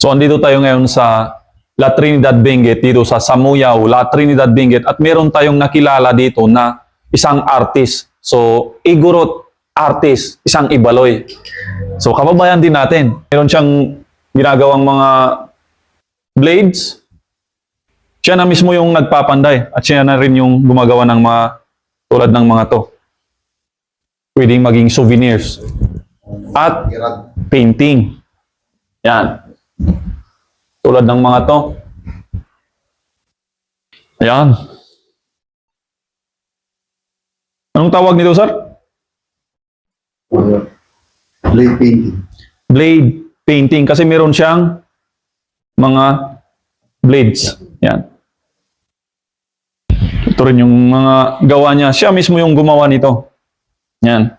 So, andito tayo ngayon sa La Trinidad Benguet, dito sa Samuyao, La Trinidad Benguet. At meron tayong nakilala dito na isang artist. So, Igorot artist, isang Ibaloy. So, kababayan din natin. Meron siyang ginagawang mga blades. Siya na mismo yung nagpapanday. At siya na rin yung gumagawa ng mga tulad ng mga to. Pwedeng maging souvenirs. At painting. Yan. Tulad ng mga to. Ayan. Anong tawag nito, sir? Blade painting. Blade painting. Kasi meron siyang mga blades. Yan. Ito rin yung mga gawa niya. Siya mismo yung gumawa nito. Yan.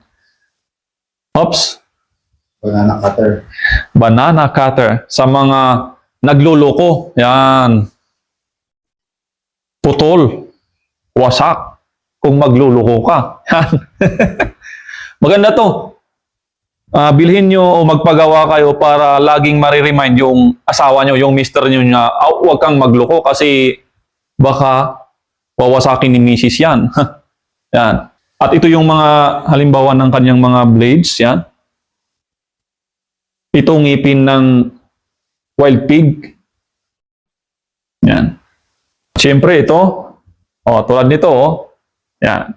Oops. Banana cutter. Banana cutter. Sa mga nagluloko. Yan. Putol. Wasak. Kung magluloko ka. Yan. Maganda to. Bilhin nyo o magpagawa kayo para laging mariremind yung asawa nyo, yung mister nyo na huwag kang magloko kasi baka wawasakin ni misis yan. Yan. At ito yung mga halimbawa ng kanyang mga blades. Yan. Itong ngipin ng wild pig. Yan. Siyempre ito. Oh, tulad nito. Oh. Yan.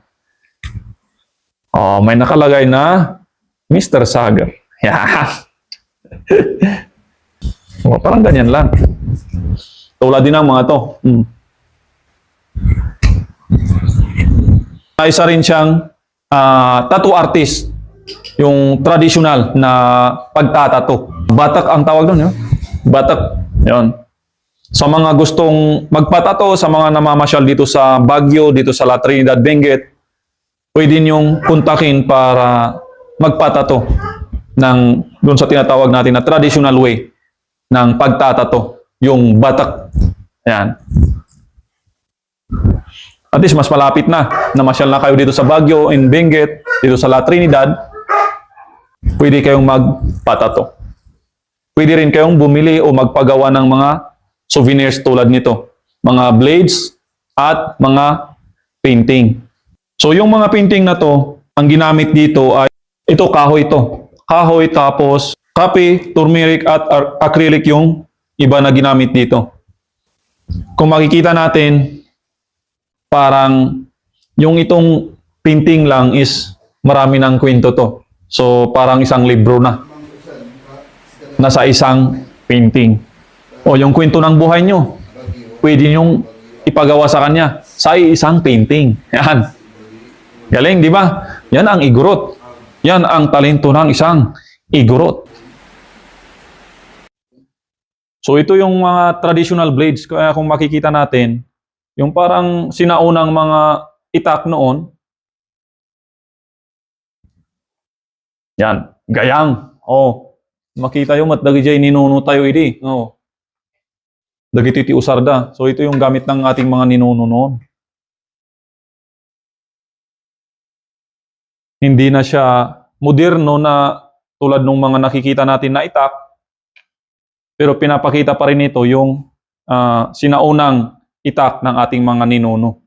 Oh, may nakalagay na Mr. Sagar. Yan. Oh, parang ganyan lang. Tulad din ng mga to. Isa rin siyang tattoo artist. Yung traditional na pagtatato. Batak ang tawag doon, yun. Batak. Yun. Sa mga gustong magpatato, sa mga namamasyal dito sa Baguio, dito sa La Trinidad Benguet, pwede niyong kontakin para magpatato ng doon sa tinatawag natin na traditional way ng pagtatato. Yung batak. Ayan. At least mas malapit na. Namasyal na kayo dito sa Baguio, in Benguet, dito sa La Trinidad. Pwede kayong magpatato. Pwede rin kayong bumili o magpagawa ng mga souvenirs tulad nito. Mga blades at mga painting. So yung mga painting na to, ang ginamit dito ay ito, kahoy ito. Kahoy tapos kape, turmeric at acrylic yung iba na ginamit dito. Kung makikita natin, parang yung itong painting lang is marami ng kwento to. So, parang isang libro na. Nasa isang painting. O, yung kwento ng buhay nyo, pwede nyong ipagawa sa kanya sa isang painting. Yan. Galing, di ba? Yan ang Igorot. Yan ang talento ng isang Igorot. So, ito yung mga traditional blades. Kaya kung makikita natin, yung parang sinaunang mga itak noon, yan, gayang. Oh, makita yung matdagi jay ninuno tayo idi. Oh. Dagiti ti usarda. So ito yung gamit ng ating mga ninuno noon. Hindi na siya moderno na tulad ng mga nakikita natin na itak. Pero pinapakita pa rin ito yung sinaunang itak ng ating mga ninuno.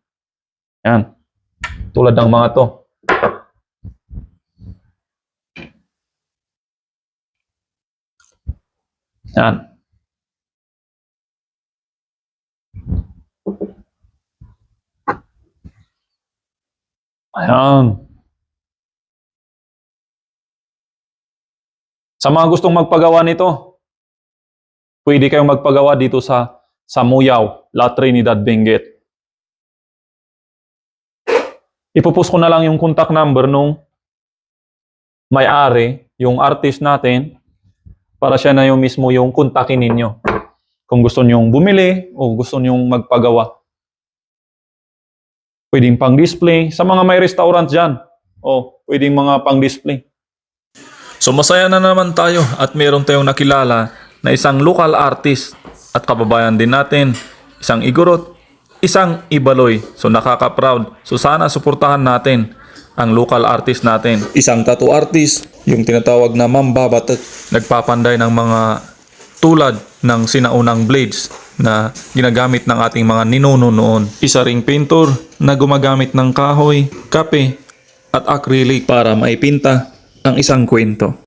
Yan. Tulad ng mga to. Yan. Ayan. Sa mga gustong magpagawa nito, pwede kayong magpagawa dito sa Samuyao, La Trinidad Benguet. Ipupost ko na lang yung contact number nung may-ari, yung artist natin, para siya na yung mismo yung kontakin ninyo. Kung gusto nyong bumili o gusto nyong magpagawa. Pwedeng pang-display. Sa mga may restaurant dyan, pwedeng mga pang-display. So masaya na naman tayo at meron tayong nakilala na isang local artist at kababayan din natin, isang Igorot, isang Ibaloy. So nakaka-proud. So sana suportahan natin ang local artist natin. Isang tattoo artist, yung tinatawag na Mamba Batak. Nagpapanday ng mga tulad ng sinaunang blades na ginagamit ng ating mga ninuno noon. Isa ring painter na gumagamit ng kahoy, kape at acrylic para maipinta ang isang kwento.